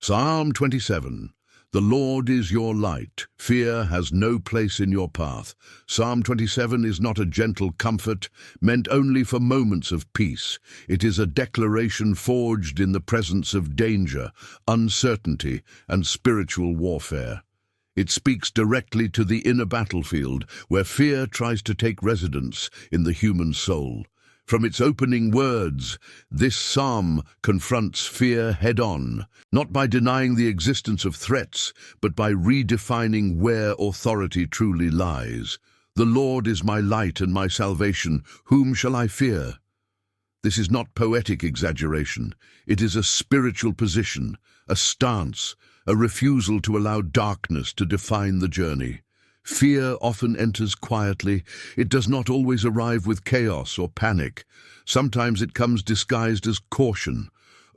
Psalm 27. The Lord is your light. Fear has no place in your path. Psalm 27 is not a gentle comfort, meant only for moments of peace. It is a declaration forged in the presence of danger, uncertainty, and spiritual warfare. It speaks directly to the inner battlefield, where fear tries to take residence in the human soul. From its opening words, this psalm confronts fear head-on, not by denying the existence of threats, but by redefining where authority truly lies. The Lord is my light and my salvation. Whom shall I fear? This is not poetic exaggeration. It is a spiritual position, a stance, a refusal to allow darkness to define the journey. Fear often enters quietly. It does not always arrive with chaos or panic. Sometimes it comes disguised as caution,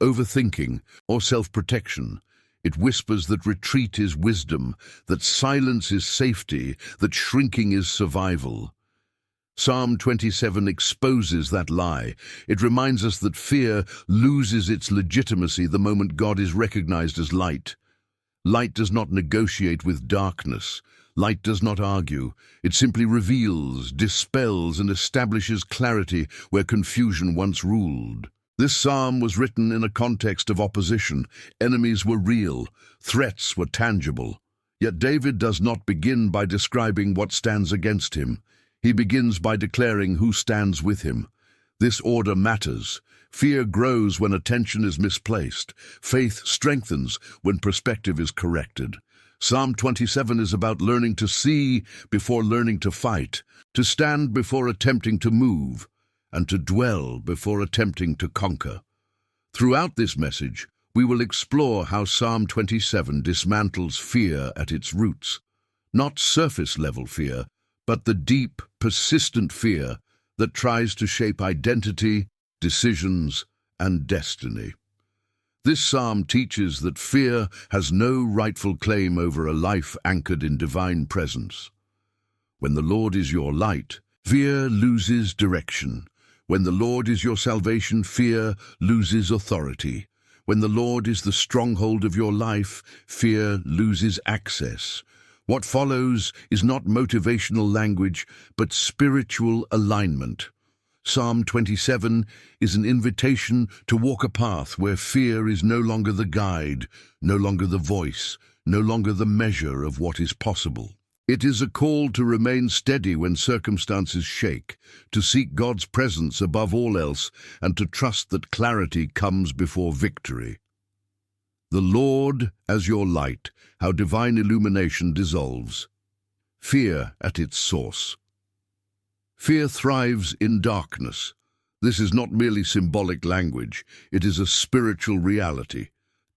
overthinking, or self-protection. It whispers that retreat is wisdom, that silence is safety, that shrinking is survival. Psalm 27 exposes that lie. It reminds us that fear loses its legitimacy the moment God is recognized as light. Light does not negotiate with darkness. Light does not argue. It simply reveals, dispels, and establishes clarity where confusion once ruled. This psalm was written in a context of opposition. Enemies were real. Threats were tangible. Yet David does not begin by describing what stands against him. He begins by declaring who stands with him. This order matters. Fear grows when attention is misplaced. Faith strengthens when perspective is corrected. Psalm 27 is about learning to see before learning to fight, to stand before attempting to move, and to dwell before attempting to conquer. Throughout this message, we will explore how Psalm 27 dismantles fear at its roots. Not surface-level fear, but the deep, persistent fear that tries to shape identity, decisions, and destiny. This psalm teaches that fear has no rightful claim over a life anchored in divine presence. When the Lord is your light, fear loses direction. When the Lord is your salvation, fear loses authority. When the Lord is the stronghold of your life, fear loses access. What follows is not motivational language, but spiritual alignment. Psalm 27 is an invitation to walk a path where fear is no longer the guide, no longer the voice, no longer the measure of what is possible. It is a call to remain steady when circumstances shake, to seek God's presence above all else, and to trust that clarity comes before victory. The Lord as your light, how divine illumination dissolves. Fear at its source. Fear thrives in darkness. This is not merely symbolic language, it is a spiritual reality.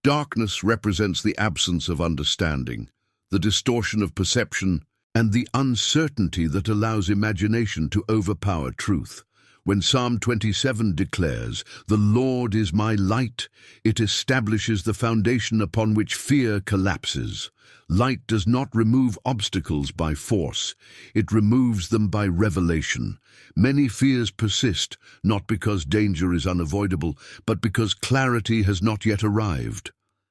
Darkness represents the absence of understanding, the distortion of perception, and the uncertainty that allows imagination to overpower truth. When Psalm 27 declares, "The Lord is my light," it establishes the foundation upon which fear collapses. Light does not remove obstacles by force. It removes them by revelation. Many fears persist, not because danger is unavoidable, but because clarity has not yet arrived.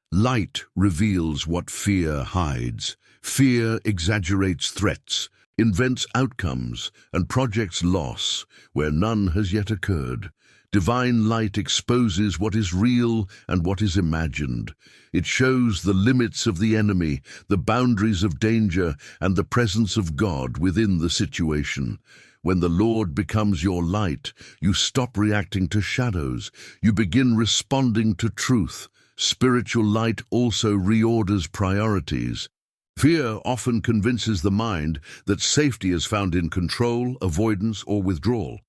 Light reveals what fear hides. Fear exaggerates threats, invents outcomes, and projects loss where none has yet occurred. Divine light exposes what is real and what is imagined. It shows the limits of the enemy, the boundaries of danger, and the presence of God within the situation. When the Lord becomes your light, you stop reacting to shadows. You begin responding to truth. Spiritual light also reorders priorities. Fear often convinces the mind that safety is found in control, avoidance, or withdrawal.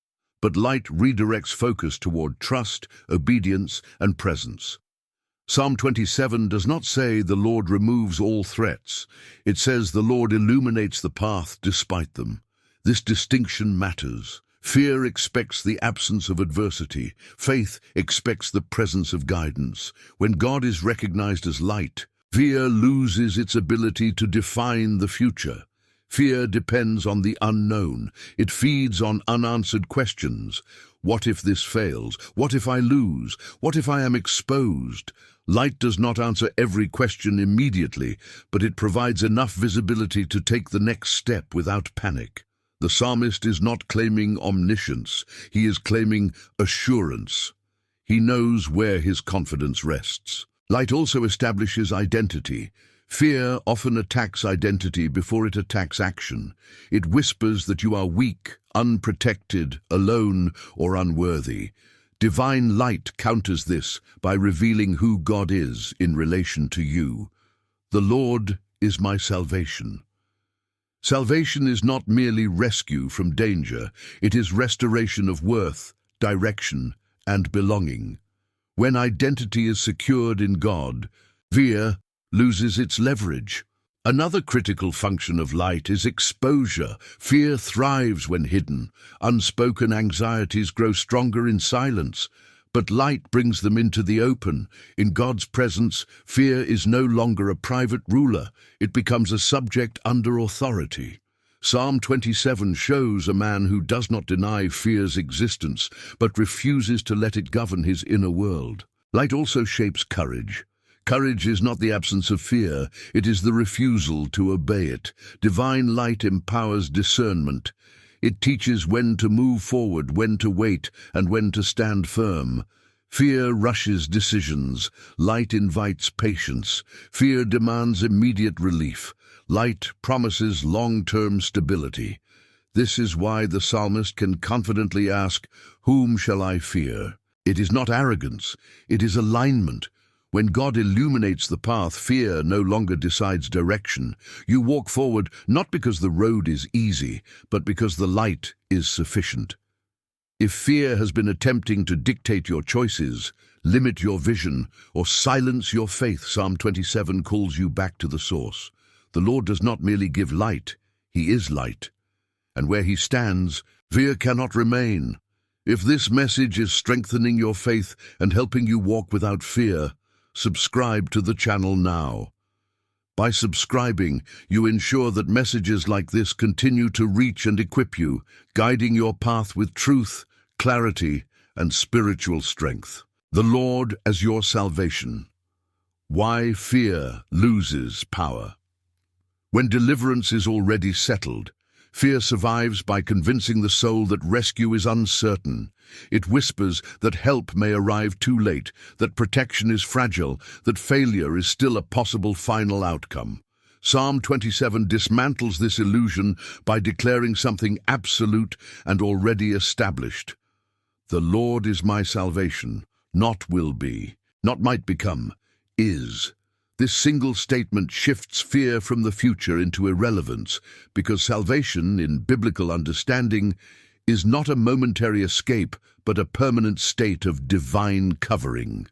But light redirects focus toward trust, obedience, and presence. Psalm 27 does not say the Lord removes all threats. It says the Lord illuminates the path despite them. This distinction matters. Fear expects the absence of adversity. Faith expects the presence of guidance. When God is recognized as light, fear loses its ability to define the future. Fear depends on the unknown. It feeds on unanswered questions. What if this fails? What if I lose? What if I am exposed? Light does not answer every question immediately, but it provides enough visibility to take the next step without panic. The psalmist is not claiming omniscience, he is claiming assurance. He knows where his confidence rests. Light also establishes identity. Fear often attacks identity before it attacks action. It whispers that you are weak, unprotected, alone, or unworthy. Divine light counters this by revealing who God is in relation to you. The Lord is my salvation. Salvation is not merely rescue from danger, it is restoration of worth, direction, and belonging. When identity is secured in God, fear loses its leverage. Another critical function of light is exposure. Fear thrives when hidden. Unspoken anxieties grow stronger in silence, but light brings them into the open. In God's presence, fear is no longer a private ruler. It becomes a subject under authority. Psalm 27 shows a man who does not deny fear's existence, but refuses to let it govern his inner world. Light also shapes courage. Courage is not the absence of fear, it is the refusal to obey it. Divine light empowers discernment. It teaches when to move forward, when to wait, and when to stand firm. Fear rushes decisions. Light invites patience. Fear demands immediate relief. Light promises long-term stability. This is why the psalmist can confidently ask, "Whom shall I fear?" It is not arrogance, it is alignment. When God illuminates the path, fear no longer decides direction. You walk forward not because the road is easy, but because the light is sufficient. If fear has been attempting to dictate your choices, limit your vision, or silence your faith, Psalm 27 calls you back to the source. The Lord does not merely give light, He is light. And where He stands, fear cannot remain. If this message is strengthening your faith and helping you walk without fear, subscribe to the channel now. By subscribing, you ensure that messages like this continue to reach and equip you, guiding your path with truth, clarity, and spiritual strength. The Lord as your salvation. Why fear loses power. When deliverance is already settled, fear survives by convincing the soul that rescue is uncertain. It whispers that help may arrive too late, that protection is fragile, that failure is still a possible final outcome. Psalm 27 dismantles this illusion by declaring something absolute and already established. The Lord is my salvation, not will be, not might become, is. This single statement shifts fear from the future into irrelevance, because salvation, in biblical understanding, is not a momentary escape, but a permanent state of divine covering.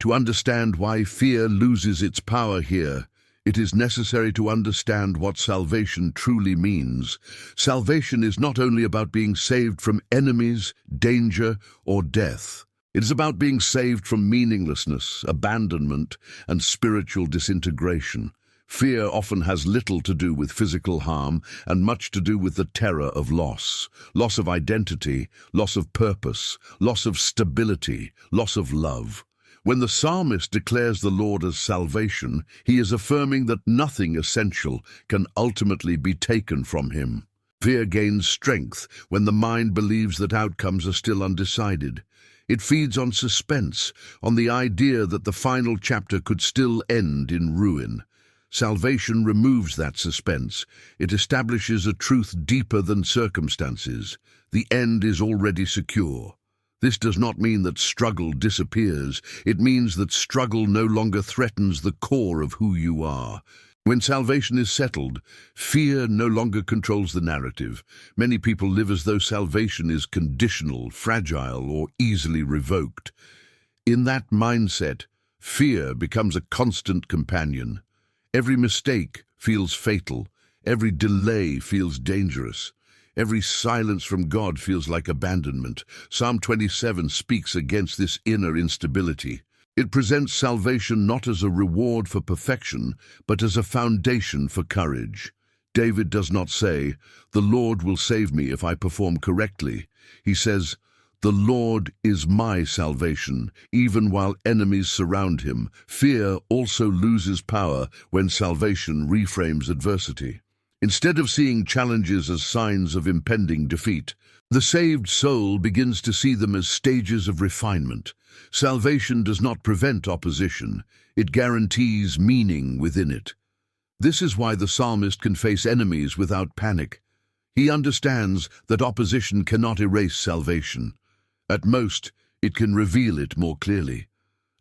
To understand why fear loses its power here, it is necessary to understand what salvation truly means. Salvation is not only about being saved from enemies, danger, or death. It is about being saved from meaninglessness, abandonment, and spiritual disintegration. Fear often has little to do with physical harm and much to do with the terror of loss. Loss of identity, loss of purpose, loss of stability, loss of love. When the psalmist declares the Lord as salvation, he is affirming that nothing essential can ultimately be taken from him. Fear gains strength when the mind believes that outcomes are still undecided. It feeds on suspense, on the idea that the final chapter could still end in ruin. Salvation removes that suspense. It establishes a truth deeper than circumstances. The end is already secure. This does not mean that struggle disappears. It means that struggle no longer threatens the core of who you are. When salvation is settled, fear no longer controls the narrative. Many people live as though salvation is conditional, fragile, or easily revoked. In that mindset, fear becomes a constant companion. Every mistake feels fatal. Every delay feels dangerous. Every silence from God feels like abandonment. Psalm 27 speaks against this inner instability. It presents salvation not as a reward for perfection, but as a foundation for courage. David does not say, "The Lord will save me if I perform correctly." He says, The Lord is my salvation, even while enemies surround him. Fear also loses power when salvation reframes adversity. Instead of seeing challenges as signs of impending defeat, the saved soul begins to see them as stages of refinement. Salvation does not prevent opposition, it guarantees meaning within it. This is why the psalmist can face enemies without panic. He understands that opposition cannot erase salvation. At most, it can reveal it more clearly.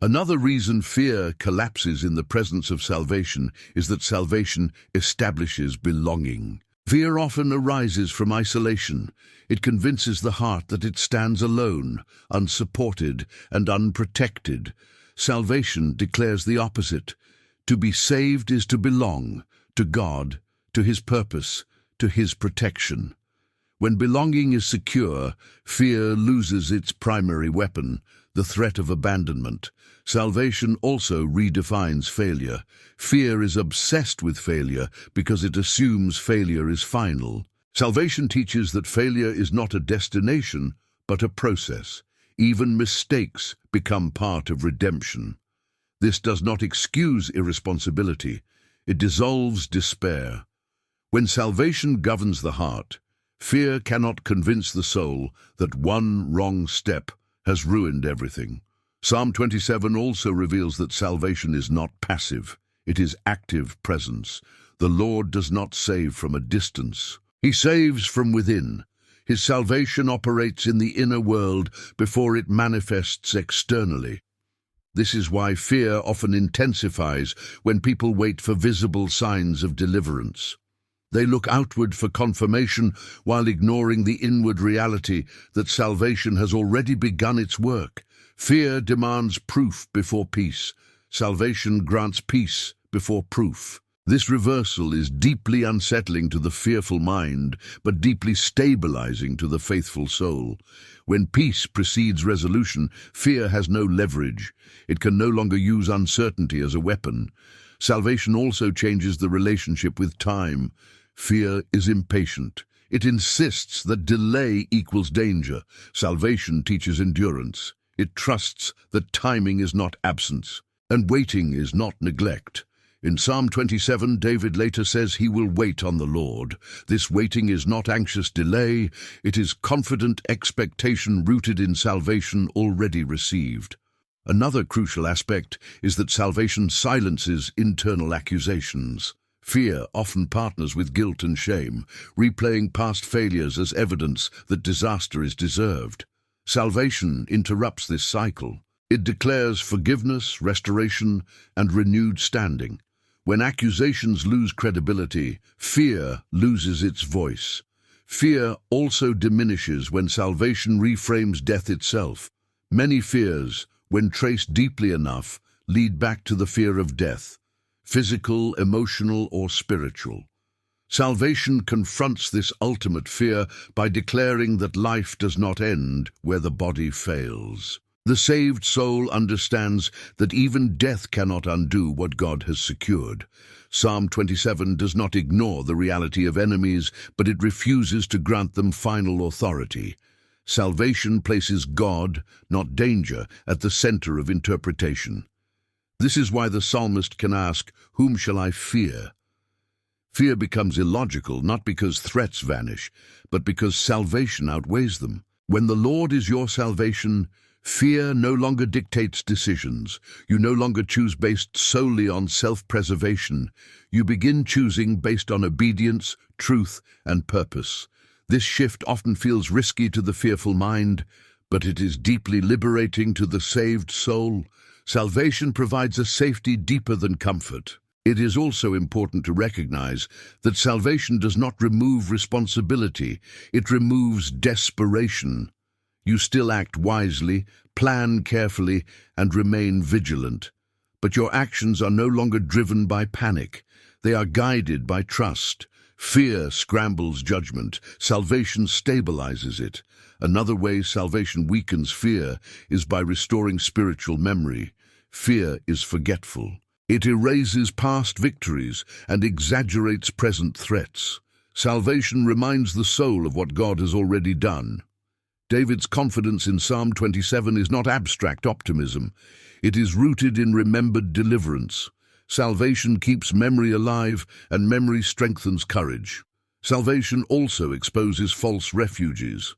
Another reason fear collapses in the presence of salvation is that salvation establishes belonging. Fear often arises from isolation. It convinces the heart that it stands alone, unsupported, and unprotected. Salvation declares the opposite. To be saved is to belong to God, to His purpose, to His protection. When belonging is secure, fear loses its primary weapon, the threat of abandonment. Salvation also redefines failure. Fear is obsessed with failure because it assumes failure is final. Salvation teaches that failure is not a destination, but a process. Even mistakes become part of redemption. This does not excuse irresponsibility. It dissolves despair. When salvation governs the heart, fear cannot convince the soul that one wrong step has ruined everything. Psalm 27 also reveals that salvation is not passive, it is active presence. The Lord does not save from a distance. He saves from within. His salvation operates in the inner world before it manifests externally. This is why fear often intensifies when people wait for visible signs of deliverance. They look outward for confirmation while ignoring the inward reality that salvation has already begun its work. Fear demands proof before peace. Salvation grants peace before proof. This reversal is deeply unsettling to the fearful mind, but deeply stabilizing to the faithful soul. When peace precedes resolution, fear has no leverage. It can no longer use uncertainty as a weapon. Salvation also changes the relationship with time. Fear is impatient. It insists that delay equals danger. Salvation teaches endurance. It trusts that timing is not absence, and waiting is not neglect. In Psalm 27, David later says he will wait on the Lord. This waiting is not anxious delay, it is confident expectation rooted in salvation already received. Another crucial aspect is that salvation silences internal accusations. Fear often partners with guilt and shame, replaying past failures as evidence that disaster is deserved. Salvation interrupts this cycle. It declares forgiveness, restoration, and renewed standing. When accusations lose credibility, fear loses its voice. Fear also diminishes when salvation reframes death itself. Many fears, when traced deeply enough, lead back to the fear of death, physical, emotional, or spiritual. Salvation confronts this ultimate fear by declaring that life does not end where the body fails. The saved soul understands that even death cannot undo what God has secured. Psalm 27 does not ignore the reality of enemies, but it refuses to grant them final authority. Salvation places God, not danger, at the center of interpretation. This is why the psalmist can ask, "Whom shall I fear?" Fear becomes illogical not because threats vanish, but because salvation outweighs them. When the Lord is your salvation, fear no longer dictates decisions. You no longer choose based solely on self-preservation. You begin choosing based on obedience, truth, and purpose. This shift often feels risky to the fearful mind, but it is deeply liberating to the saved soul. Salvation provides a safety deeper than comfort. It is also important to recognize that salvation does not remove responsibility, it removes desperation. You still act wisely, plan carefully, and remain vigilant. But your actions are no longer driven by panic. They are guided by trust. Fear scrambles judgment. Salvation stabilizes it. Another way salvation weakens fear is by restoring spiritual memory. Fear is forgetful. It erases past victories and exaggerates present threats. Salvation reminds the soul of what God has already done. David's confidence in Psalm 27 is not abstract optimism. It is rooted in remembered deliverance. Salvation keeps memory alive, and memory strengthens courage. Salvation also exposes false refuges.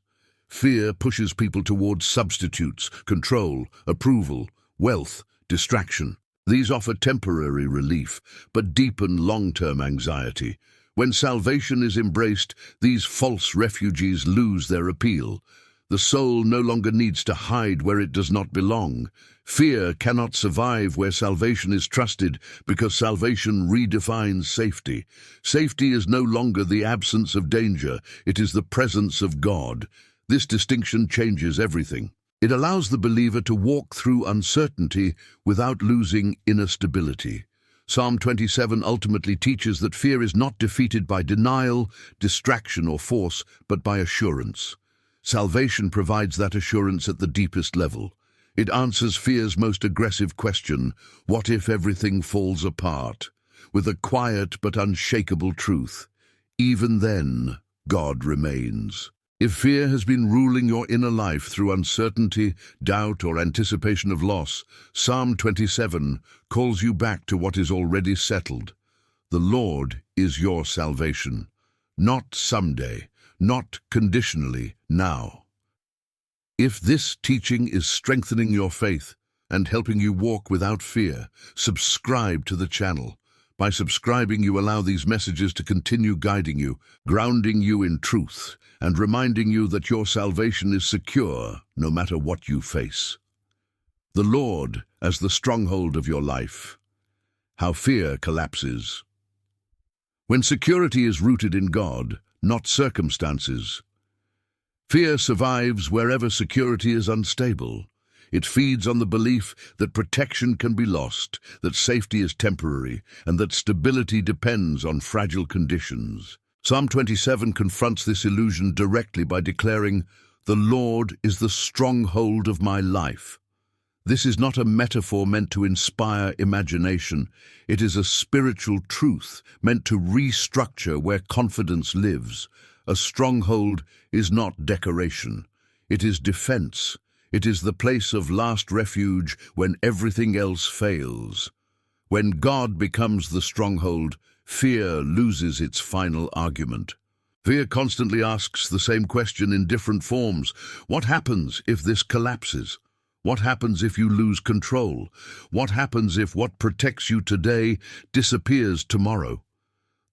Fear pushes people towards substitutes, control, approval, wealth, distraction. These offer temporary relief, but deepen long-term anxiety. When salvation is embraced, these false refuges lose their appeal. The soul no longer needs to hide where it does not belong. Fear cannot survive where salvation is trusted, because salvation redefines safety. Safety is no longer the absence of danger, it is the presence of God. This distinction changes everything. It allows the believer to walk through uncertainty without losing inner stability. Psalm 27 ultimately teaches that fear is not defeated by denial, distraction, or force, but by assurance. Salvation provides that assurance at the deepest level. It answers fear's most aggressive question, what if everything falls apart? With a quiet but unshakable truth. Even then, God remains. If fear has been ruling your inner life through uncertainty, doubt, or anticipation of loss, Psalm 27 calls you back to what is already settled. The Lord is your salvation. Not someday, not conditionally, now. If this teaching is strengthening your faith and helping you walk without fear, subscribe to the channel. By subscribing, you allow these messages to continue guiding you, grounding you in truth, and reminding you that your salvation is secure no matter what you face. The Lord as the stronghold of your life. How fear collapses. When security is rooted in God, not circumstances. Fear survives wherever security is unstable. It feeds on the belief that protection can be lost, that safety is temporary, and that stability depends on fragile conditions. Psalm 27 confronts this illusion directly by declaring, "The Lord is the stronghold of my life." This is not a metaphor meant to inspire imagination. It is a spiritual truth meant to restructure where confidence lives. A stronghold is not decoration. It is defense. It is the place of last refuge when everything else fails. When God becomes the stronghold, fear loses its final argument. Fear constantly asks the same question in different forms. What happens if this collapses? What happens if you lose control? What happens if what protects you today disappears tomorrow?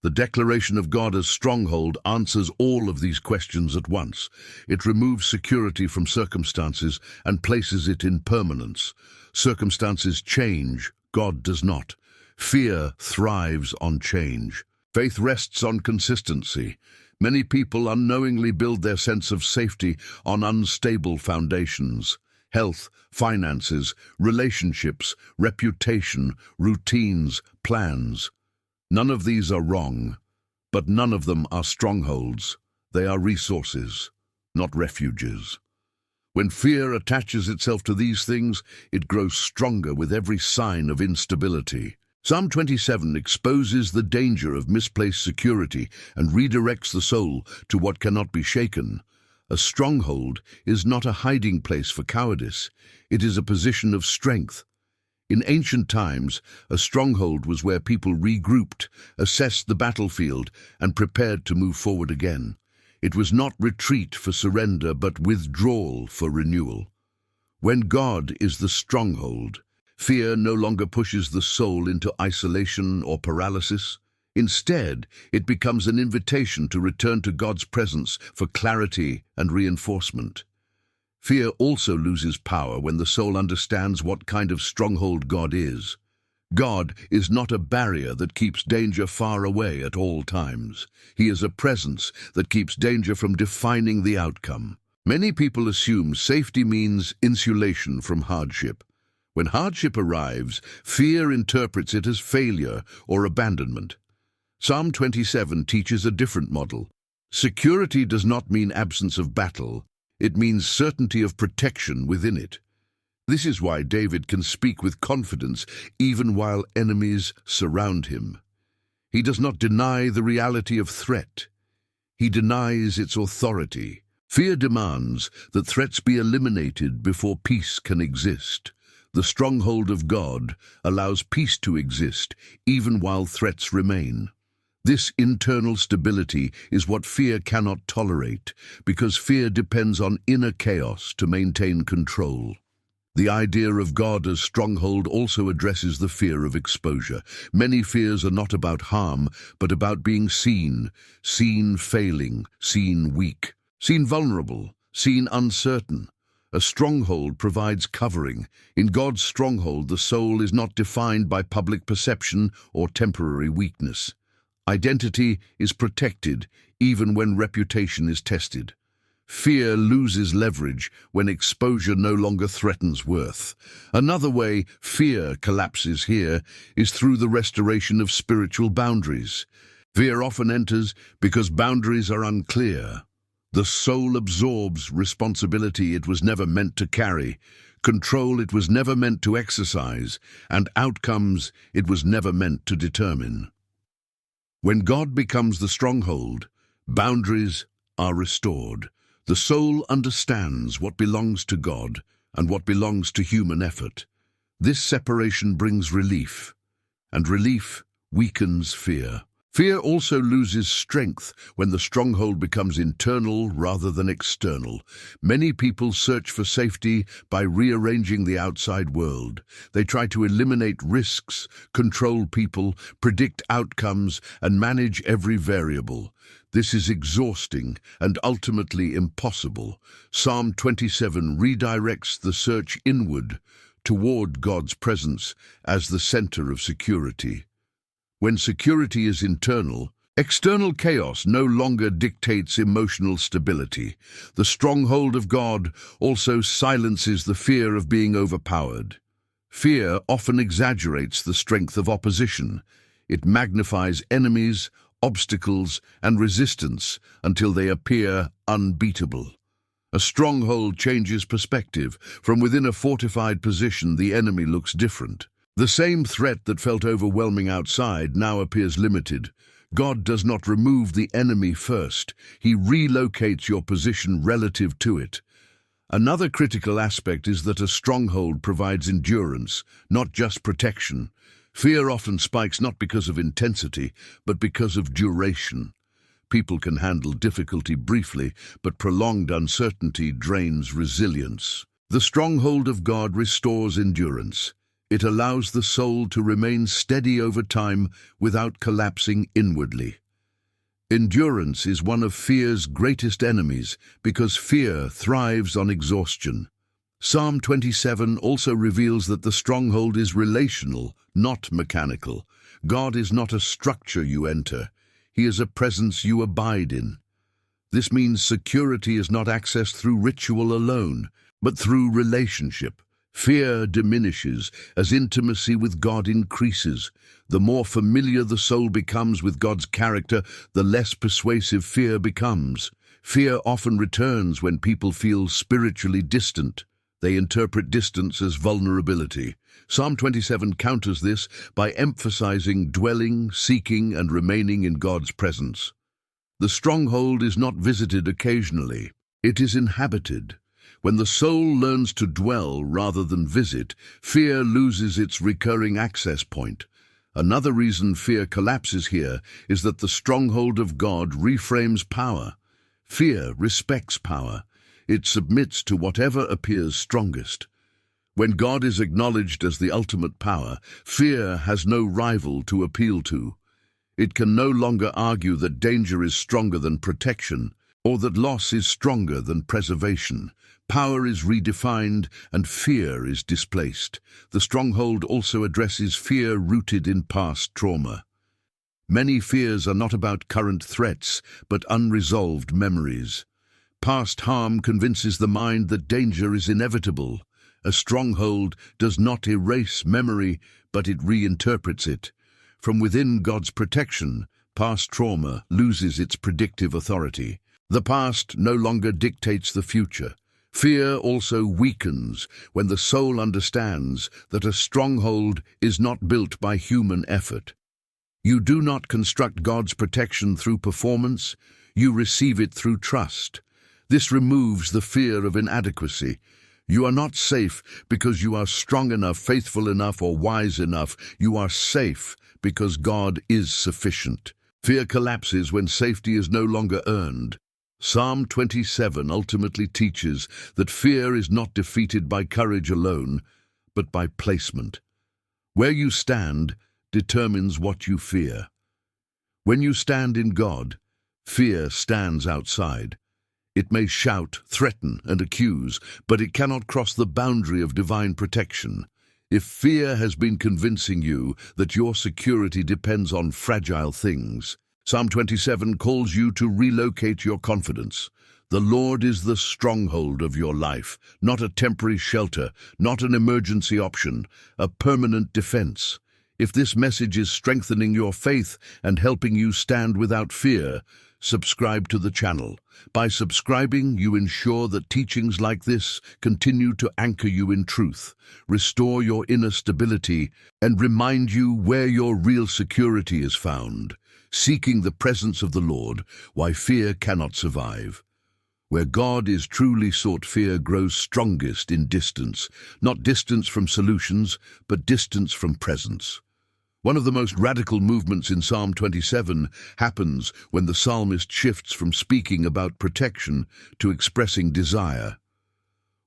The declaration of God as stronghold answers all of these questions at once. It removes security from circumstances and places it in permanence. Circumstances change, God does not. Fear thrives on change. Faith rests on consistency. Many people unknowingly build their sense of safety on unstable foundations. Health, finances, relationships, reputation, routines, plans. None of these are wrong, but none of them are strongholds. They are resources, not refuges. When fear attaches itself to these things, it grows stronger with every sign of instability. Psalm 27 exposes the danger of misplaced security and redirects the soul to what cannot be shaken. A stronghold is not a hiding place for cowardice. It is a position of strength. In ancient times, a stronghold was where people regrouped, assessed the battlefield, and prepared to move forward again. It was not retreat for surrender, but withdrawal for renewal. When God is the stronghold, fear no longer pushes the soul into isolation or paralysis. Instead, it becomes an invitation to return to God's presence for clarity and reinforcement. Fear also loses power when the soul understands what kind of stronghold God is. God is not a barrier that keeps danger far away at all times. He is a presence that keeps danger from defining the outcome. Many people assume safety means insulation from hardship. When hardship arrives, fear interprets it as failure or abandonment. Psalm 27 teaches a different model. Security does not mean absence of battle. It means certainty of protection within it. This is why David can speak with confidence even while enemies surround him. He does not deny the reality of threat. He denies its authority. Fear demands that threats be eliminated before peace can exist. The stronghold of God allows peace to exist even while threats remain. This internal stability is what fear cannot tolerate, because fear depends on inner chaos to maintain control. The idea of God as stronghold also addresses the fear of exposure. Many fears are not about harm, but about being seen failing, seen weak, seen vulnerable, seen uncertain. A stronghold provides covering. In God's stronghold, the soul is not defined by public perception or temporary weakness. Identity is protected even when reputation is tested. Fear loses leverage when exposure no longer threatens worth. Another way fear collapses here is through the restoration of spiritual boundaries. Fear often enters because boundaries are unclear. The soul absorbs responsibility it was never meant to carry, control it was never meant to exercise, and outcomes it was never meant to determine. When God becomes the stronghold, boundaries are restored. The soul understands what belongs to God and what belongs to human effort. This separation brings relief, and relief weakens fear. Fear also loses strength when the stronghold becomes internal rather than external. Many people search for safety by rearranging the outside world. They try to eliminate risks, control people, predict outcomes, and manage every variable. This is exhausting and ultimately impossible. Psalm 27 redirects the search inward, toward God's presence as the center of security. When security is internal, external chaos no longer dictates emotional stability. The stronghold of God also silences the fear of being overpowered. Fear often exaggerates the strength of opposition. It magnifies enemies, obstacles, and resistance until they appear unbeatable. A stronghold changes perspective. From within a fortified position, the enemy looks different. The same threat that felt overwhelming outside now appears limited. God does not remove the enemy first. He relocates your position relative to it. Another critical aspect is that a stronghold provides endurance, not just protection. Fear often spikes not because of intensity, but because of duration. People can handle difficulty briefly, but prolonged uncertainty drains resilience. The stronghold of God restores endurance. It allows the soul to remain steady over time without collapsing inwardly. Endurance is one of fear's greatest enemies because fear thrives on exhaustion. Psalm 27 also reveals that the stronghold is relational, not mechanical. God is not a structure you enter. He is a presence you abide in. This means security is not accessed through ritual alone, but through relationship. Fear diminishes as intimacy with God increases. The more familiar the soul becomes with God's character, the less persuasive fear becomes. Fear often returns when people feel spiritually distant. They interpret distance as vulnerability. Psalm 27 counters this by emphasizing dwelling, seeking, and remaining in God's presence. The stronghold is not visited occasionally. It is inhabited. When the soul learns to dwell rather than visit, fear loses its recurring access point. Another reason fear collapses here is that the stronghold of God reframes power. Fear respects power. It submits to whatever appears strongest. When God is acknowledged as the ultimate power, fear has no rival to appeal to. It can no longer argue that danger is stronger than protection, or that loss is stronger than preservation. Power is redefined and fear is displaced. The stronghold also addresses fear rooted in past trauma. Many fears are not about current threats, but unresolved memories. Past harm convinces the mind that danger is inevitable. A stronghold does not erase memory, but it reinterprets it. From within God's protection, past trauma loses its predictive authority. The past no longer dictates the future. Fear also weakens when the soul understands that a stronghold is not built by human effort. You do not construct God's protection through performance, you receive it through trust. This removes the fear of inadequacy. You are not safe because you are strong enough, faithful enough, or wise enough. You are safe because God is sufficient. Fear collapses when safety is no longer earned. Psalm 27 ultimately teaches that fear is not defeated by courage alone, but by placement. Where you stand determines what you fear. When you stand in God, fear stands outside. It may shout, threaten, and accuse, but it cannot cross the boundary of divine protection. If fear has been convincing you that your security depends on fragile things, Psalm 27 calls you to relocate your confidence. The Lord is the stronghold of your life, not a temporary shelter, not an emergency option, a permanent defense. If this message is strengthening your faith and helping you stand without fear, subscribe to the channel. By subscribing, you ensure that teachings like this continue to anchor you in truth, restore your inner stability, and remind you where your real security is found. Seeking the presence of the Lord, why fear cannot survive. Where God is truly sought, fear grows strongest in distance, not distance from solutions, but distance from presence. One of the most radical movements in Psalm 27 happens when the psalmist shifts from speaking about protection to expressing desire.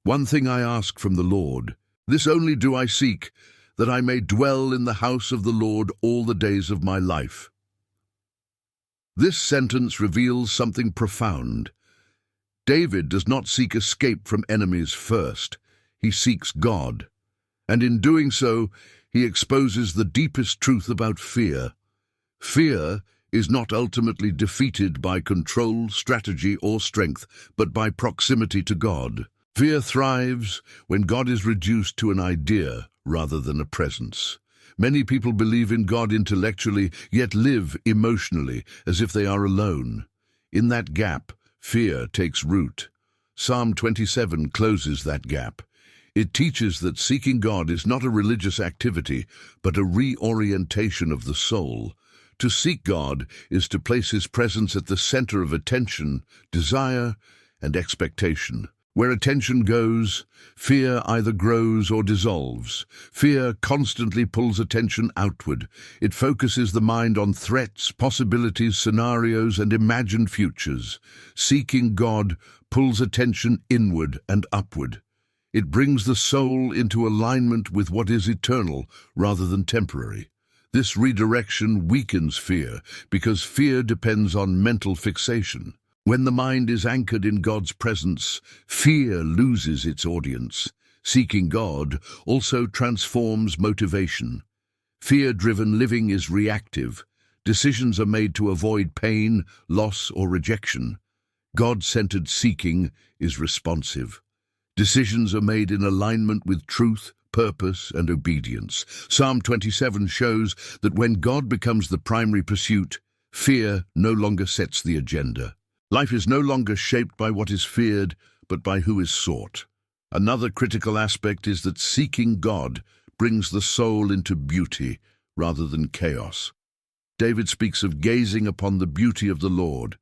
One thing I ask from the Lord, this only do I seek, that I may dwell in the house of the Lord all the days of my life. This sentence reveals something profound. David does not seek escape from enemies first. He seeks God. And in doing so, he exposes the deepest truth about fear. Fear is not ultimately defeated by control, strategy, or strength, but by proximity to God. Fear thrives when God is reduced to an idea rather than a presence. Many people believe in God intellectually, yet live emotionally, as if they are alone. In that gap, fear takes root. Psalm 27 closes that gap. It teaches that seeking God is not a religious activity, but a reorientation of the soul. To seek God is to place His presence at the center of attention, desire, and expectation. Where attention goes, fear either grows or dissolves. Fear constantly pulls attention outward. It focuses the mind on threats, possibilities, scenarios, and imagined futures. Seeking God pulls attention inward and upward. It brings the soul into alignment with what is eternal rather than temporary. This redirection weakens fear because fear depends on mental fixation. When the mind is anchored in God's presence, fear loses its audience. Seeking God also transforms motivation. Fear-driven living is reactive. Decisions are made to avoid pain, loss, or rejection. God-centered seeking is responsive. Decisions are made in alignment with truth, purpose, and obedience. Psalm 27 shows that when God becomes the primary pursuit, fear no longer sets the agenda. Life is no longer shaped by what is feared, but by who is sought. Another critical aspect is that seeking God brings the soul into beauty rather than chaos. David speaks of gazing upon the beauty of the Lord.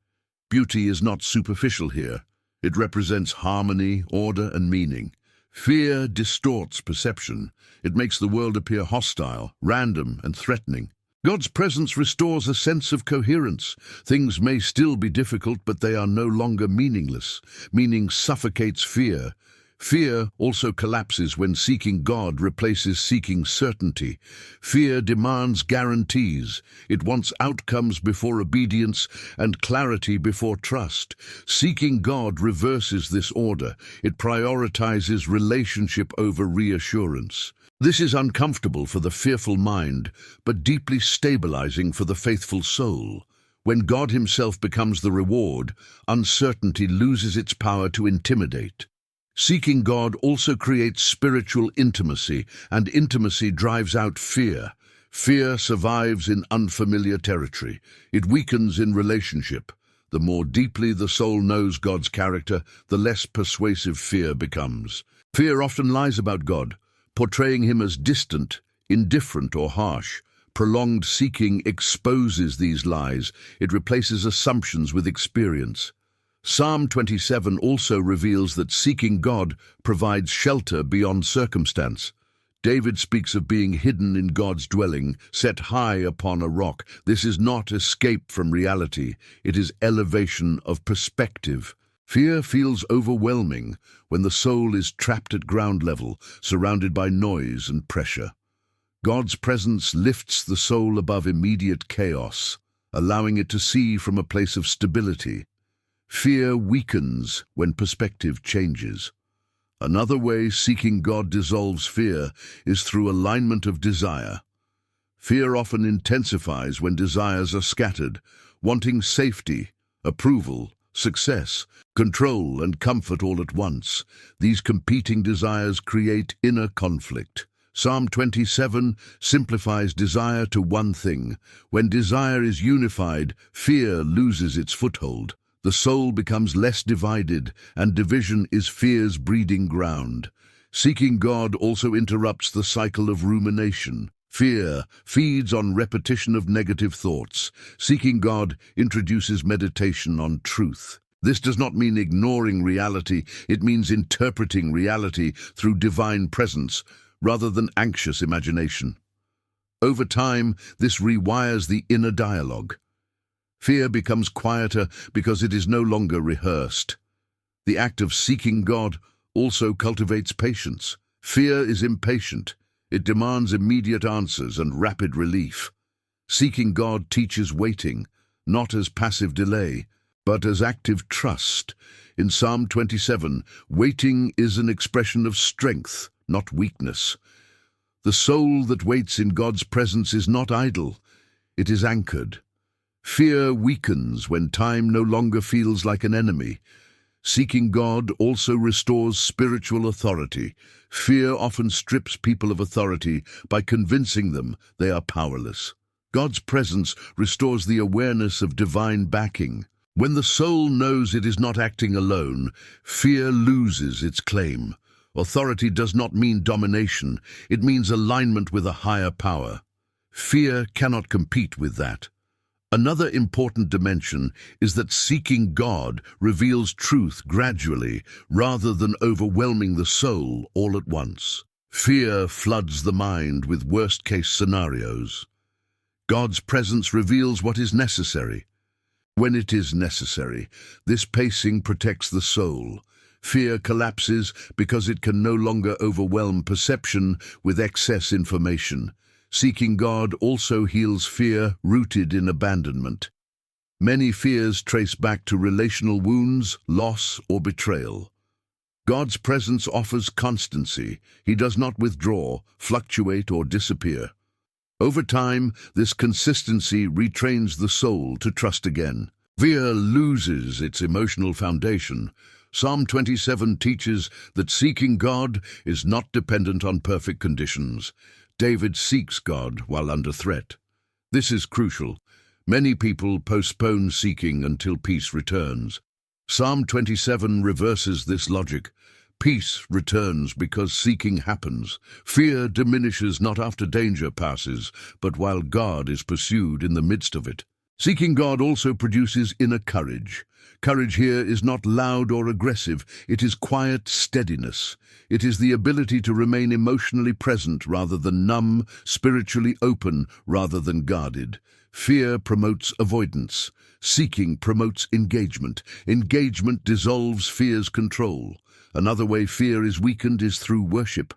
Beauty is not superficial here. It represents harmony, order, and meaning. Fear distorts perception. It makes the world appear hostile, random, and threatening. God's presence restores a sense of coherence. Things may still be difficult, but they are no longer meaningless. Meaning suffocates fear. Fear also collapses when seeking God replaces seeking certainty. Fear demands guarantees. It wants outcomes before obedience and clarity before trust. Seeking God reverses this order. It prioritizes relationship over reassurance. This is uncomfortable for the fearful mind, but deeply stabilizing for the faithful soul. When God Himself becomes the reward, uncertainty loses its power to intimidate. Seeking God also creates spiritual intimacy, and intimacy drives out fear. Fear survives in unfamiliar territory. It weakens in relationship. The more deeply the soul knows God's character, the less persuasive fear becomes. Fear often lies about God, portraying Him as distant, indifferent, or harsh. Prolonged seeking exposes these lies. It replaces assumptions with experience. Psalm 27 also reveals that seeking God provides shelter beyond circumstance. David speaks of being hidden in God's dwelling, set high upon a rock. This is not escape from reality, it is elevation of perspective. Fear feels overwhelming when the soul is trapped at ground level, surrounded by noise and pressure. God's presence lifts the soul above immediate chaos, allowing it to see from a place of stability. Fear weakens when perspective changes. Another way seeking God dissolves fear is through alignment of desire. Fear often intensifies when desires are scattered, wanting safety, approval, success, control, and comfort all at once. These competing desires create inner conflict. Psalm 27 simplifies desire to one thing. When desire is unified, fear loses its foothold. The soul becomes less divided, and division is fear's breeding ground. Seeking God also interrupts the cycle of rumination. Fear feeds on repetition of negative thoughts. Seeking God introduces meditation on truth. This does not mean ignoring reality, it means interpreting reality through divine presence, rather than anxious imagination. Over time, this rewires the inner dialogue. Fear becomes quieter because it is no longer rehearsed. The act of seeking God also cultivates patience. Fear is impatient. It demands immediate answers and rapid relief. Seeking God teaches waiting, not as passive delay, but as active trust. In Psalm 27, waiting is an expression of strength, not weakness. The soul that waits in God's presence is not idle, it is anchored. Fear weakens when time no longer feels like an enemy. Seeking God also restores spiritual authority. Fear often strips people of authority by convincing them they are powerless. God's presence restores the awareness of divine backing. When the soul knows it is not acting alone, fear loses its claim. Authority does not mean domination, it means alignment with a higher power. Fear cannot compete with that. Another important dimension is that seeking God reveals truth gradually, rather than overwhelming the soul all at once. Fear floods the mind with worst-case scenarios. God's presence reveals what is necessary. When it is necessary, this pacing protects the soul. Fear collapses because it can no longer overwhelm perception with excess information. Seeking God also heals fear rooted in abandonment. Many fears trace back to relational wounds, loss, or betrayal. God's presence offers constancy. He does not withdraw, fluctuate, or disappear. Over time, this consistency retrains the soul to trust again. Fear loses its emotional foundation. Psalm 27 teaches that seeking God is not dependent on perfect conditions. David seeks God while under threat. This is crucial. Many people postpone seeking until peace returns. Psalm 27 reverses this logic. Peace returns because seeking happens. Fear diminishes not after danger passes, but while God is pursued in the midst of it. Seeking God also produces inner courage. Courage here is not loud or aggressive, it is quiet steadiness. It is the ability to remain emotionally present rather than numb, spiritually open rather than guarded. Fear promotes avoidance. Seeking promotes engagement. Engagement dissolves fear's control. Another way fear is weakened is through worship.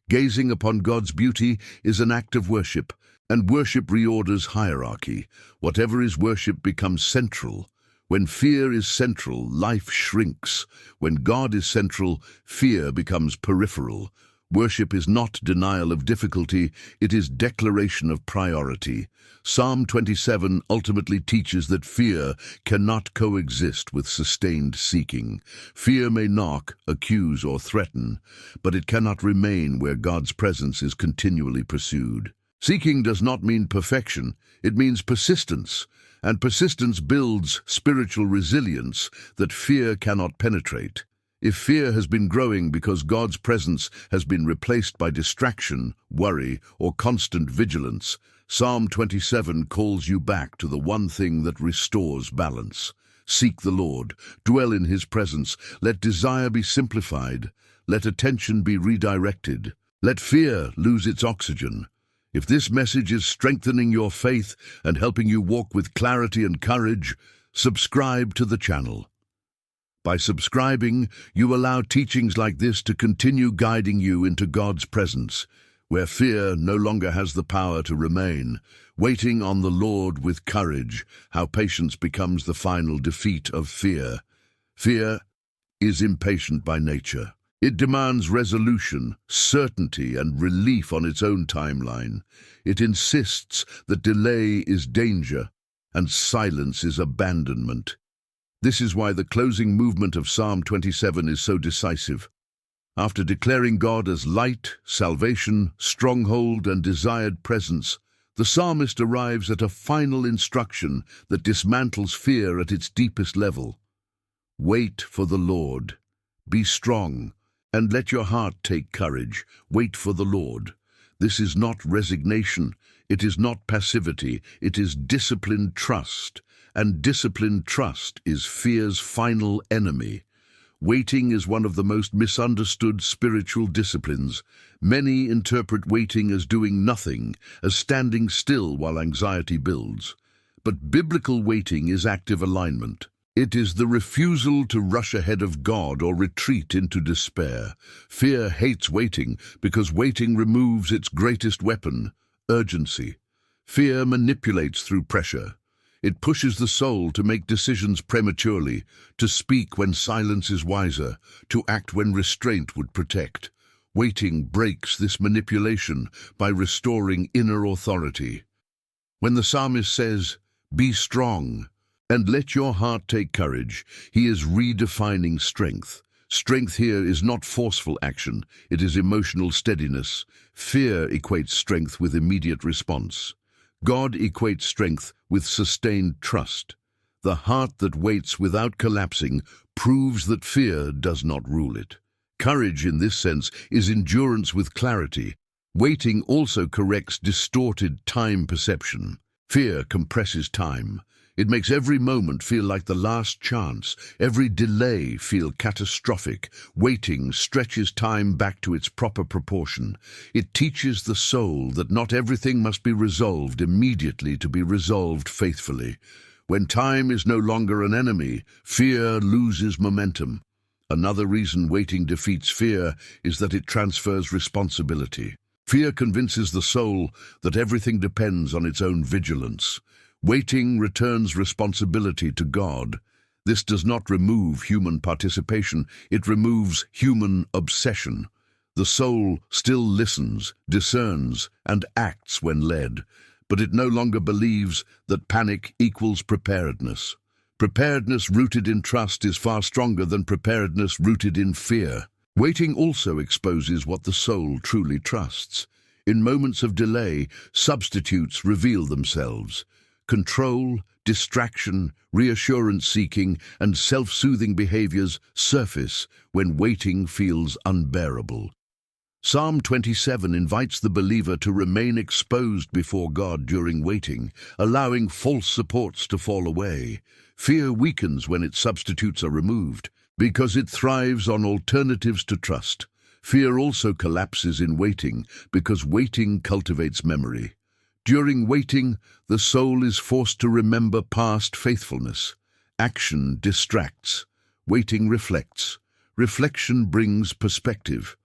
Gazing upon God's beauty is an act of worship, and worship reorders hierarchy. Whatever is worship becomes central. When fear is central, life shrinks. When God is central, fear becomes peripheral. Worship is not denial of difficulty, it is declaration of priority. Psalm 27 ultimately teaches that fear cannot coexist with sustained seeking. Fear may knock, accuse, or threaten, but it cannot remain where God's presence is continually pursued. Seeking does not mean perfection, it means persistence. And persistence builds spiritual resilience that fear cannot penetrate. If fear has been growing because God's presence has been replaced by distraction, worry, or constant vigilance, Psalm 27 calls you back to the one thing that restores balance. Seek the Lord. Dwell in his presence. Let desire be simplified. Let attention be redirected. Let fear lose its oxygen. If this message is strengthening your faith and helping you walk with clarity and courage, subscribe to the channel. By subscribing, you allow teachings like this to continue guiding you into God's presence, where fear no longer has the power to remain. Waiting on the Lord with courage, how patience becomes the final defeat of fear. Fear is impatient by nature. It demands resolution, certainty, and relief on its own timeline. It insists that delay is danger and silence is abandonment. This is why the closing movement of Psalm 27 is so decisive. After declaring God as light, salvation, stronghold, and desired presence, the psalmist arrives at a final instruction that dismantles fear at its deepest level. Wait for the Lord. Be strong, and let your heart take courage. Wait for the Lord. This is not resignation. It is not passivity. It is disciplined trust. And disciplined trust is fear's final enemy. Waiting is one of the most misunderstood spiritual disciplines. Many interpret waiting as doing nothing, as standing still while anxiety builds. But biblical waiting is active alignment. It is the refusal to rush ahead of God or retreat into despair. Fear hates waiting because waiting removes its greatest weapon, urgency. Fear manipulates through pressure. It pushes the soul to make decisions prematurely, to speak when silence is wiser, to act when restraint would protect. Waiting breaks this manipulation by restoring inner authority. When the psalmist says, "Be strong, and let your heart take courage," he is redefining strength. Strength here is not forceful action, it is emotional steadiness. Fear equates strength with immediate response. God equates strength with sustained trust. The heart that waits without collapsing proves that fear does not rule it. Courage, in this sense, is endurance with clarity. Waiting also corrects distorted time perception. Fear compresses time. It makes every moment feel like the last chance, every delay feel catastrophic. Waiting stretches time back to its proper proportion. It teaches the soul that not everything must be resolved immediately to be resolved faithfully. When time is no longer an enemy, fear loses momentum. Another reason waiting defeats fear is that it transfers responsibility. Fear convinces the soul that everything depends on its own vigilance. Waiting returns responsibility to God. This does not remove human participation, it removes human obsession. The soul still listens, discerns, and acts when led, but it no longer believes that panic equals preparedness. Preparedness rooted in trust is far stronger than preparedness rooted in fear. Waiting also exposes what the soul truly trusts. In moments of delay, substitutes reveal themselves. Control, distraction, reassurance-seeking, and self-soothing behaviors surface when waiting feels unbearable. Psalm 27 invites the believer to remain exposed before God during waiting, allowing false supports to fall away. Fear weakens when its substitutes are removed, because it thrives on alternatives to trust. Fear also collapses in waiting, because waiting cultivates memory. During waiting, the soul is forced to remember past faithfulness. Action distracts. Waiting reflects. Reflection brings perspective.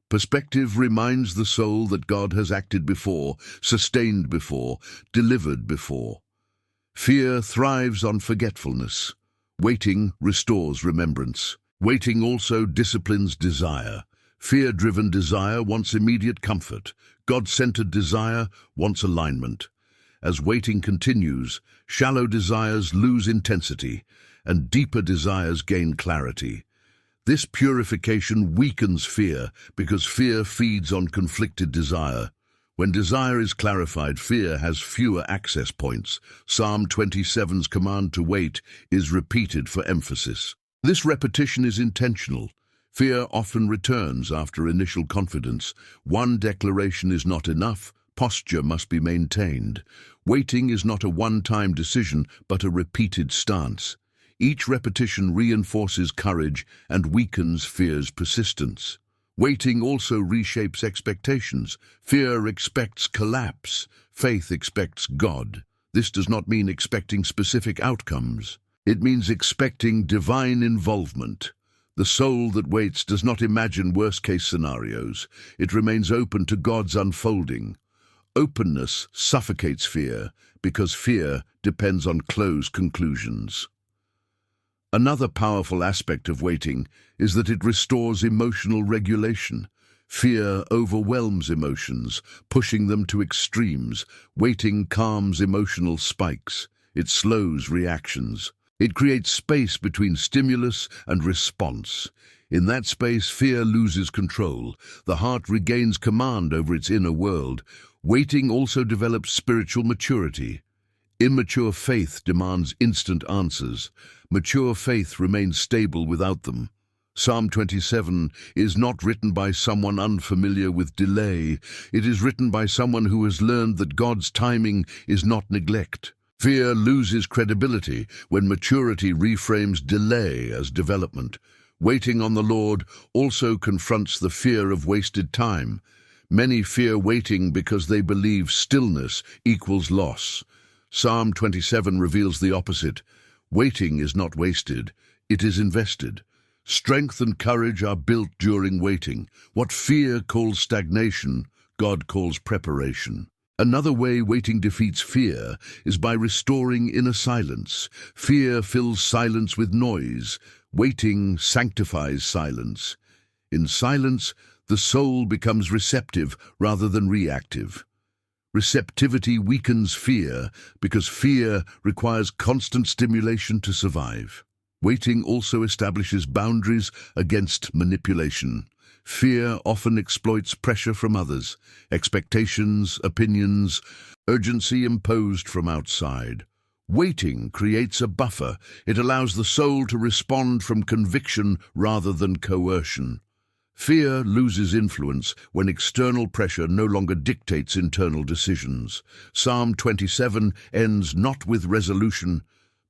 Perspective reminds the soul that God has acted before, sustained before, delivered before. Fear thrives on forgetfulness. Waiting restores remembrance. Waiting also disciplines desire. Fear-driven desire wants immediate comfort. God-centered desire wants alignment. As waiting continues, shallow desires lose intensity, and deeper desires gain clarity. This purification weakens fear, because fear feeds on conflicted desire. When desire is clarified, fear has fewer access points. Psalm 27's command to wait is repeated for emphasis. This repetition is intentional. Fear often returns after initial confidence. One declaration is not enough. Posture must be maintained. Waiting is not a one-time decision, but a repeated stance. Each repetition reinforces courage and weakens fear's persistence. Waiting also reshapes expectations. Fear expects collapse. Faith expects God. This does not mean expecting specific outcomes. It means expecting divine involvement. The soul that waits does not imagine worst-case scenarios. It remains open to God's unfolding. Openness suffocates fear because fear depends on closed conclusions. Another powerful aspect of waiting is that it restores emotional regulation. Fear overwhelms emotions, pushing them to extremes. Waiting calms emotional spikes. It slows reactions. It creates space between stimulus and response. In that space, fear loses control. The heart regains command over its inner world. Waiting also develops spiritual maturity. Immature faith demands instant answers. Mature faith remains stable without them. Psalm 27 is not written by someone unfamiliar with delay. It is written by someone who has learned that God's timing is not neglect. Fear loses credibility when maturity reframes delay as development. Waiting on the Lord also confronts the fear of wasted time. Many fear waiting because they believe stillness equals loss. Psalm 27 reveals the opposite. Waiting is not wasted, it is invested. Strength and courage are built during waiting. What fear calls stagnation, God calls preparation. Another way waiting defeats fear is by restoring inner silence. Fear fills silence with noise. Waiting sanctifies silence. In silence, the soul becomes receptive rather than reactive. Receptivity weakens fear because fear requires constant stimulation to survive. Waiting also establishes boundaries against manipulation. Fear often exploits pressure from others, expectations, opinions, urgency imposed from outside. Waiting creates a buffer. It allows the soul to respond from conviction rather than coercion. Fear loses influence when external pressure no longer dictates internal decisions. Psalm 27 ends not with resolution,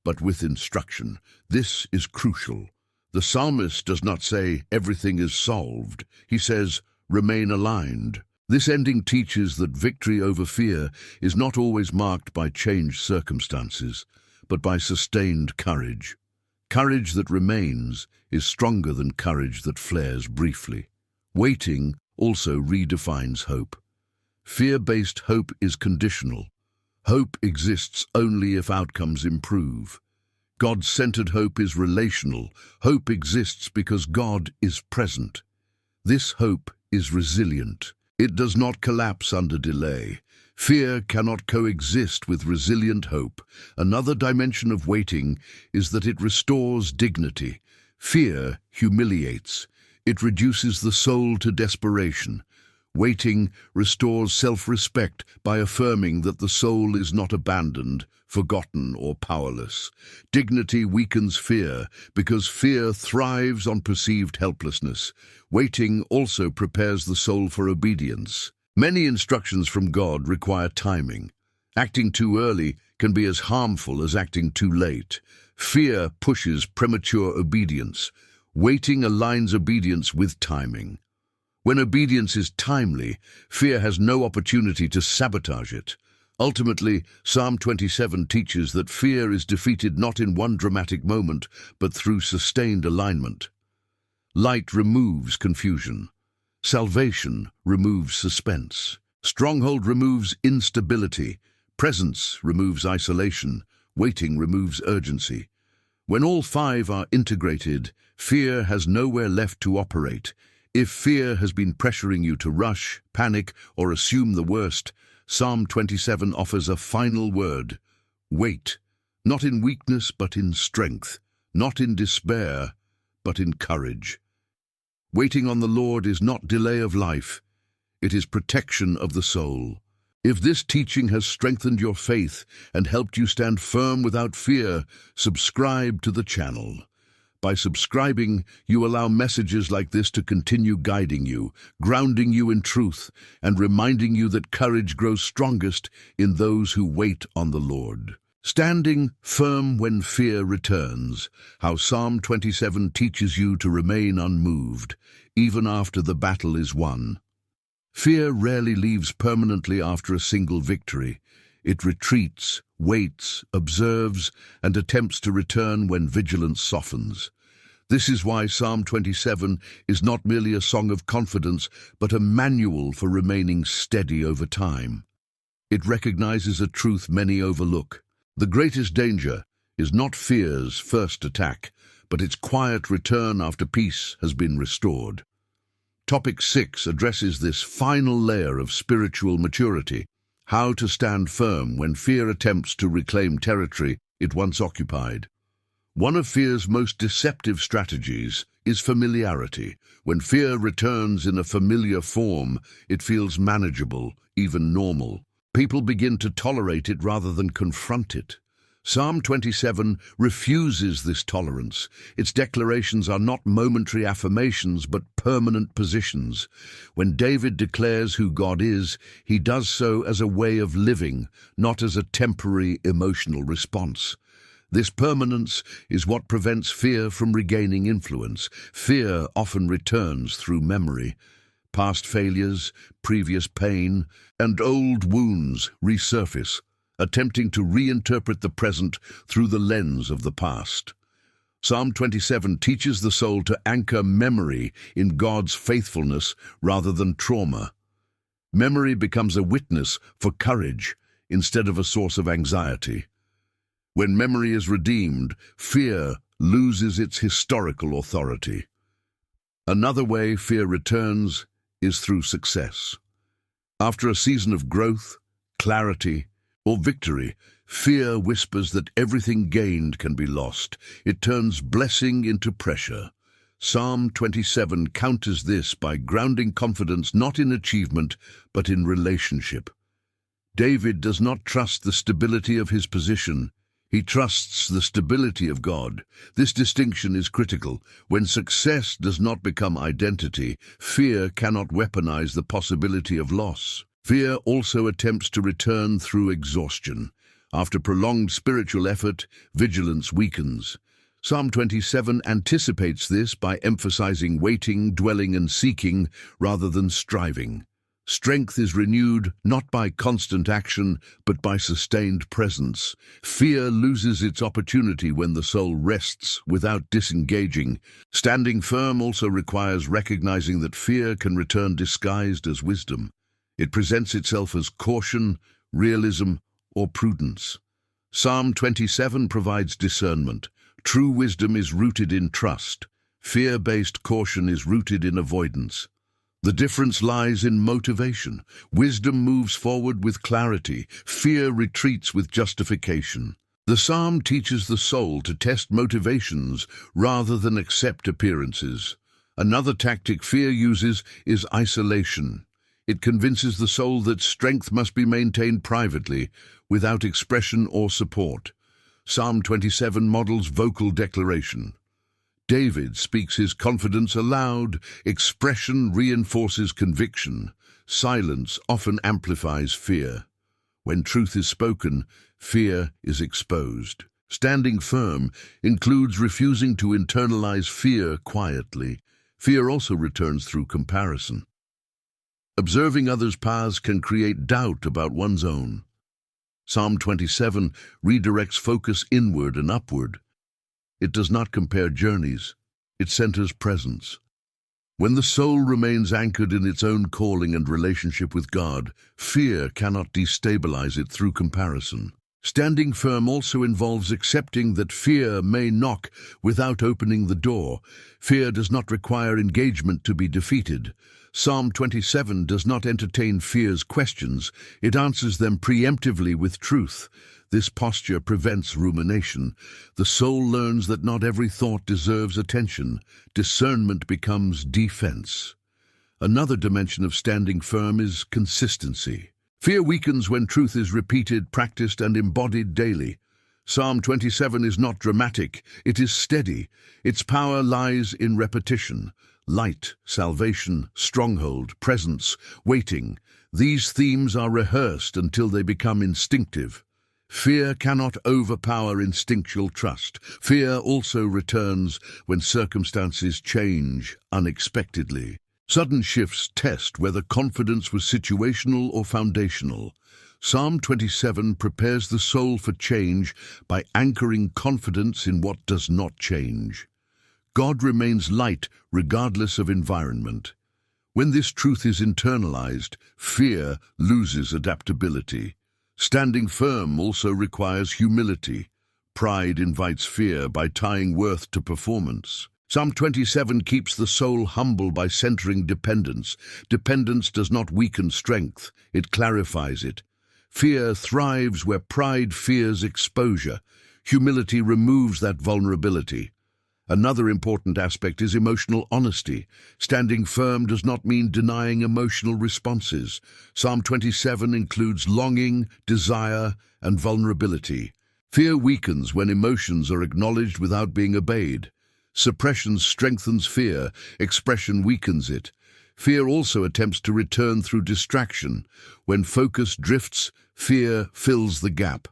but with instruction. This is crucial. The psalmist does not say, everything is solved. He says, remain aligned. This ending teaches that victory over fear is not always marked by changed circumstances, but by sustained courage. Courage that remains is stronger than courage that flares briefly. Waiting also redefines hope. Fear-based hope is conditional. Hope exists only if outcomes improve. God-centered hope is relational. Hope exists because God is present. This hope is resilient. It does not collapse under delay. Fear cannot coexist with resilient hope. Another dimension of waiting is that it restores dignity. Fear humiliates. It reduces the soul to desperation. Waiting restores self-respect by affirming that the soul is not abandoned, forgotten, or powerless. Dignity weakens fear because fear thrives on perceived helplessness. Waiting also prepares the soul for obedience. Many instructions from God require timing. Acting too early can be as harmful as acting too late. Fear pushes premature obedience. Waiting aligns obedience with timing. When obedience is timely, fear has no opportunity to sabotage it. Ultimately, Psalm 27 teaches that fear is defeated not in one dramatic moment, but through sustained alignment. Light removes confusion. Salvation removes suspense. Stronghold removes instability. Presence removes isolation. Waiting removes urgency. When all five are integrated, fear has nowhere left to operate. If fear has been pressuring you to rush, panic, or assume the worst, Psalm 27 offers a final word. Wait, not in weakness but in strength, not in despair but in courage. Waiting on the Lord is not delay of life, it is protection of the soul. If this teaching has strengthened your faith and helped you stand firm without fear, subscribe to the channel. By subscribing, you allow messages like this to continue guiding you, grounding you in truth, and reminding you that courage grows strongest in those who wait on the Lord. Standing firm when fear returns, how Psalm 27 teaches you to remain unmoved, even after the battle is won. Fear rarely leaves permanently after a single victory. It retreats, waits, observes, and attempts to return when vigilance softens. This is why Psalm 27 is not merely a song of confidence, but a manual for remaining steady over time. It recognizes a truth many overlook. The greatest danger is not fear's first attack, but its quiet return after peace has been restored. Topic 6 addresses this final layer of spiritual maturity: how to stand firm when fear attempts to reclaim territory it once occupied. One of fear's most deceptive strategies is familiarity. When fear returns in a familiar form, it feels manageable, even normal. People begin to tolerate it rather than confront it. Psalm 27 refuses this tolerance. Its declarations are not momentary affirmations, but permanent positions. When David declares who God is, he does so as a way of living, not as a temporary emotional response. This permanence is what prevents fear from regaining influence. Fear often returns through memory. Past failures, previous pain, and old wounds resurface, attempting to reinterpret the present through the lens of the past. Psalm 27 teaches the soul to anchor memory in God's faithfulness rather than trauma. Memory becomes a witness for courage instead of a source of anxiety. When memory is redeemed, fear loses its historical authority. Another way fear returns is through success. After a season of growth, clarity, or victory, fear whispers that everything gained can be lost. It turns blessing into pressure. Psalm 27 counters this by grounding confidence not in achievement, but in relationship. David does not trust the stability of his position. He trusts the stability of God. This distinction is critical. When success does not become identity, fear cannot weaponize the possibility of loss. Fear also attempts to return through exhaustion. After prolonged spiritual effort, vigilance weakens. Psalm 27 anticipates this by emphasizing waiting, dwelling, and seeking rather than striving. Strength is renewed not by constant action, but by sustained presence. Fear loses its opportunity when the soul rests without disengaging. Standing firm also requires recognizing that fear can return disguised as wisdom. It presents itself as caution, realism, or prudence. Psalm 27 provides discernment. True wisdom is rooted in trust. Fear-based caution is rooted in avoidance. The difference lies in motivation. Wisdom moves forward with clarity. Fear retreats with justification. The psalm teaches the soul to test motivations rather than accept appearances. Another tactic fear uses is isolation. It convinces the soul that strength must be maintained privately, without expression or support. Psalm 27 models vocal declaration. David speaks his confidence aloud. Expression reinforces conviction. Silence often amplifies fear. When truth is spoken, fear is exposed. Standing firm includes refusing to internalize fear quietly. Fear also returns through comparison. Observing others' paths can create doubt about one's own. Psalm 27 redirects focus inward and upward. It does not compare journeys, it centers presence. When the soul remains anchored in its own calling and relationship with God, fear cannot destabilize it through comparison. Standing firm also involves accepting that fear may knock without opening the door. Fear does not require engagement to be defeated. Psalm 27 does not entertain fear's questions, it answers them preemptively with truth. This posture prevents rumination. The soul learns that not every thought deserves attention. Discernment becomes defense. Another dimension of standing firm is consistency. Fear weakens when truth is repeated, practiced, and embodied daily. Psalm 27 is not dramatic, it is steady. Its power lies in repetition. Light, salvation, stronghold, presence, waiting. These themes are rehearsed until they become instinctive. Fear cannot overpower instinctual trust. Fear also returns when circumstances change unexpectedly. Sudden shifts test whether confidence was situational or foundational. Psalm 27 prepares the soul for change by anchoring confidence in what does not change. God remains light regardless of environment. When this truth is internalized, fear loses adaptability. Standing firm also requires humility. Pride invites fear by tying worth to performance. Psalm 27 keeps the soul humble by centering dependence. Dependence does not weaken strength, it clarifies it. Fear thrives where pride fears exposure. Humility removes that vulnerability. Another important aspect is emotional honesty. Standing firm does not mean denying emotional responses. Psalm 27 includes longing, desire, and vulnerability. Fear weakens when emotions are acknowledged without being obeyed. Suppression strengthens fear, expression weakens it. Fear also attempts to return through distraction. When focus drifts, fear fills the gap.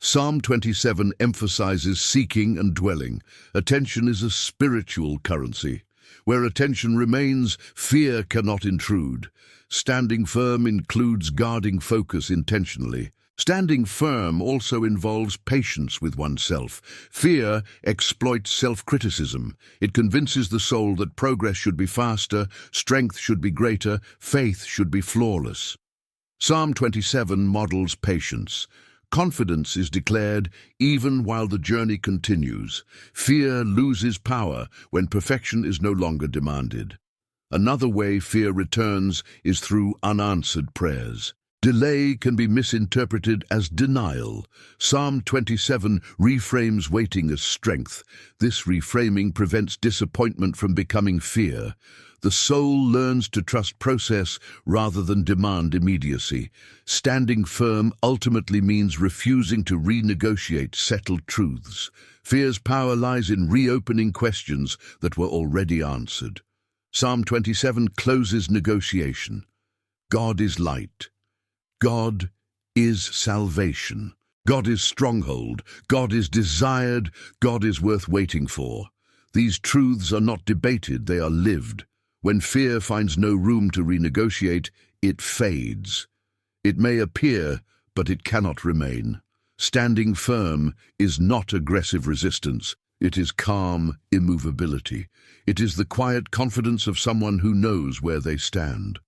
Psalm 27 emphasizes seeking and dwelling. Attention is a spiritual currency. Where attention remains, fear cannot intrude. Standing firm includes guarding focus intentionally. Standing firm also involves patience with oneself. Fear exploits self-criticism. It convinces the soul that progress should be faster, strength should be greater, faith should be flawless. Psalm 27 models patience. Confidence is declared even while the journey continues. Fear loses power when perfection is no longer demanded. Another way fear returns is through unanswered prayers. Delay can be misinterpreted as denial. Psalm 27 reframes waiting as strength. This reframing prevents disappointment from becoming fear. The soul learns to trust process rather than demand immediacy. Standing firm ultimately means refusing to renegotiate settled truths. Fear's power lies in reopening questions that were already answered. Psalm 27 closes negotiation. God is light. God is salvation. God is stronghold. God is desired. God is worth waiting for. These truths are not debated, they are lived. When fear finds no room to renegotiate, it fades. It may appear, but it cannot remain. Standing firm is not aggressive resistance. It is calm immovability. It is the quiet confidence of someone who knows where they stand.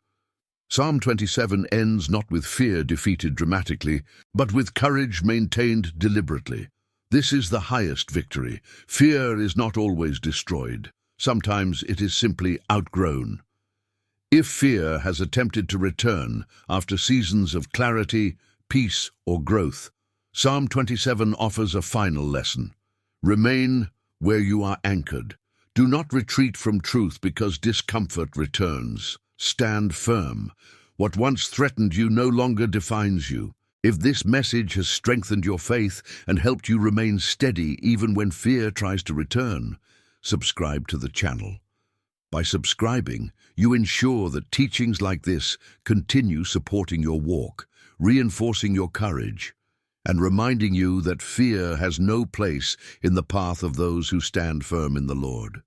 Psalm 27 ends not with fear defeated dramatically, but with courage maintained deliberately. This is the highest victory. Fear is not always destroyed. Sometimes it is simply outgrown. If fear has attempted to return after seasons of clarity, peace, or growth, Psalm 27 offers a final lesson. Remain where you are anchored. Do not retreat from truth because discomfort returns. Stand firm. What once threatened you no longer defines you. If this message has strengthened your faith and helped you remain steady even when fear tries to return, subscribe to the channel. By subscribing, you ensure that teachings like this continue supporting your walk, reinforcing your courage, and reminding you that fear has no place in the path of those who stand firm in the Lord.